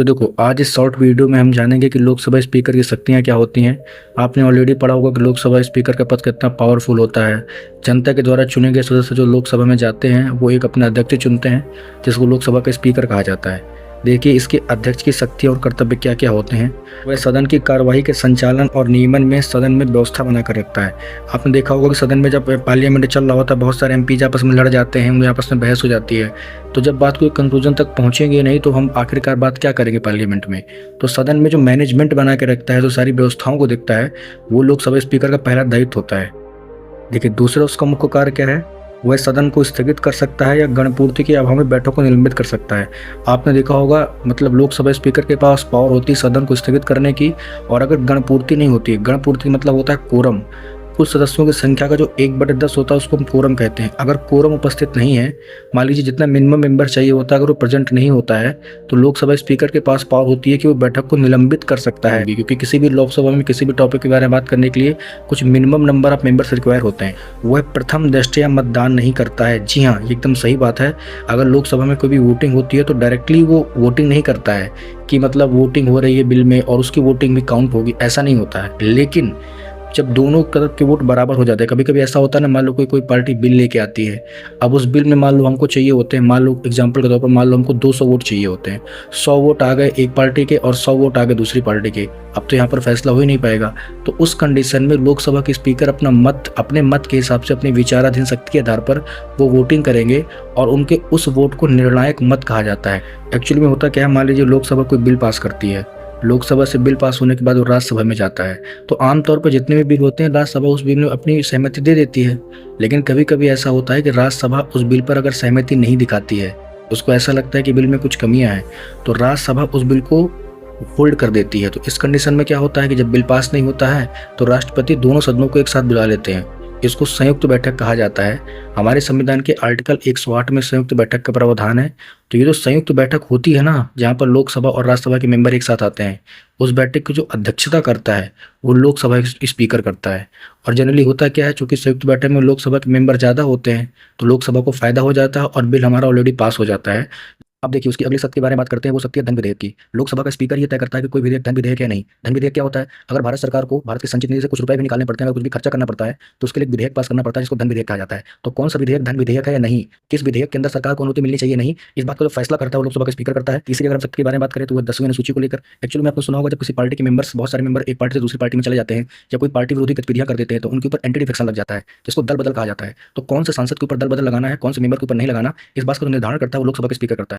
तो देखो, आज इस शॉर्ट वीडियो में हम जानेंगे कि लोकसभा स्पीकर की शक्तियां क्या होती हैं। आपने ऑलरेडी पढ़ा होगा कि लोकसभा स्पीकर का पद कितना पावरफुल होता है। जनता के द्वारा चुने गए सदस्य जो लोकसभा में जाते हैं वो एक अपने अध्यक्ष चुनते हैं, जिसको लोकसभा का स्पीकर कहा जाता है। देखिए, इसके अध्यक्ष की शक्तियां और कर्तव्य क्या क्या होते हैं। वह सदन की कार्यवाही के संचालन और नियमन में सदन में व्यवस्था बनाकर रखता है। आपने देखा होगा कि सदन में जब पार्लियामेंट चल रहा होता है, बहुत सारे एमपीज आपस में लड़ जाते हैं, उनमें आपस में बहस हो जाती है। तो जब बात कोई कंक्लूजन तक पहुंचेंगे नहीं तो हम आखिरकार बात क्या करेंगे पार्लियामेंट में। तो सदन में जो मैनेजमेंट बना के रखता है, जो सारी व्यवस्थाओं को देखता है, वो लोकसभा स्पीकर का पहला दायित्व होता है। देखिए, दूसरा उसका मुख्य कार्य क्या है। वह सदन को स्थगित कर सकता है या गणपूर्ति के अभाव में बैठक को निलंबित कर सकता है। आपने देखा होगा, मतलब लोकसभा स्पीकर के पास पावर होती है सदन को स्थगित करने की। और अगर गणपूर्ति नहीं होती, गणपूर्ति मतलब होता है कोरम, कुछ सदस्यों की संख्या का जो 1/10 होता है उसको हम कोरम कहते हैं। अगर कोरम उपस्थित नहीं है, मान लीजिए जितना मिनिमम मेंबर चाहिए होता है, अगर वो प्रेजेंट नहीं होता है, तो लोकसभा स्पीकर के पास पावर होती है कि वो बैठक को निलंबित कर सकता है। क्योंकि किसी भी लोकसभा में किसी भी टॉपिक के बारे में बात करने के लिए कुछ minimum number of members require होते हैं। वह प्रथम दृष्टया मतदान नहीं करता है। जी हाँ, एकदम सही बात है। अगर लोकसभा में कोई भी वोटिंग होती है तो डायरेक्टली वो वोटिंग नहीं करता है कि मतलब वोटिंग हो रही है बिल में और उसकी वोटिंग भी काउंट होगी, ऐसा नहीं होता है। लेकिन जब दोनों तरफ के वोट बराबर हो जाते हैं, कभी कभी ऐसा होता है ना, मान लो कोई पार्टी बिल लेके आती है। अब उस बिल में मान लो हमको चाहिए होते हैं, मान लो एग्जांपल के तौर पर मान लो हमको 200 वोट चाहिए होते हैं। 100 वोट आ गए एक पार्टी के और 100 वोट आ गए दूसरी पार्टी के। अब तो यहाँ पर फैसला हो ही नहीं पाएगा। तो उस कंडीशन में लोकसभा के स्पीकर अपने मत के हिसाब से, अपनी विचाराधीन शक्ति के आधार पर वो वोटिंग करेंगे और उनके उस वोट को निर्णायक मत कहा जाता है। एक्चुअली में होता क्या है, मान लीजिए लोकसभा कोई बिल पास करती है, लोकसभा से बिल पास होने के बाद वो राज्यसभा में जाता है। तो आमतौर पर जितने भी बिल होते हैं, राज्यसभा उस बिल में अपनी सहमति दे देती है। लेकिन कभी कभी ऐसा होता है कि राज्यसभा उस बिल पर अगर सहमति नहीं दिखाती है, उसको ऐसा लगता है कि बिल में कुछ कमियां हैं, तो राज्यसभा उस बिल को होल्ड कर देती है। तो इस कंडीशन में क्या होता है कि जब बिल पास नहीं होता है तो राष्ट्रपति दोनों सदनों को एक साथ बुला लेते हैं। इसको संयुक्त बैठक कहा जाता है। हमारे संविधान के आर्टिकल 108 में संयुक्त बैठक का प्रावधान है। तो ये जो संयुक्त बैठक होती है ना, जहाँ पर लोकसभा और राज्यसभा के मेंबर एक साथ आते हैं, उस बैठक की जो अध्यक्षता करता है वो लोकसभा स्पीकर करता है। और जनरली होता क्या है, चूंकि संयुक्त बैठक में लोकसभा के मेंबर ज़्यादा होते हैं तो लोकसभा को फायदा हो जाता है और बिल हमारा ऑलरेडी पास हो जाता है। अब देखिए, उसकी अगली शक्ति के बारे में बात करते हैं। वो शक्ति है धन विधेयक की। लोकसभा का स्पीकर ये तय करता है कि कोई विधेयक धन विधेयक है नहीं। धन विधेयक क्या होता है, अगर भारत सरकार को भारत की संचित निधि से कुछ रुपए भी निकालने पड़ते हैं, अगर कुछ भी खर्चा करना पड़ता है, तो उसके लिए एक विधेयक पास करना पड़ता है जिसको धन विधेयक कहा जाता है। तो कौन सा विधेयक धन विधेयक है या नहीं, किस विधेयक के अंदर सरकार को अनुमति मिलनी चाहिए नहीं, इस बात का जो फैसला करता है वो लोकसभा का स्पीकर करता है। तीसरी अगर हम शक्ति के बारे में बात करें तो वो 10वीं अनुसूची को लेकर। एक्चुअली में आपने सुना होगा, जब किसी पार्टी के मेंबर्स, बहुत सारे मेंबर एक पार्टी से दूसरी पार्टी में चले जाते हैं, या कोई पार्टी विरोधी गतिविधियां कर देते हैं, तो उनके ऊपर एंटी डिफेक्शन लग जाता है, जिसको दल बदल कहा जाता है। तो कौन से सांसद के ऊपर दल बदल लगाना है, कौन से मेंबर के ऊपर नहीं लगाना, इस बात का निर्धारण करता है वो लोकसभा का स्पीकर करता है।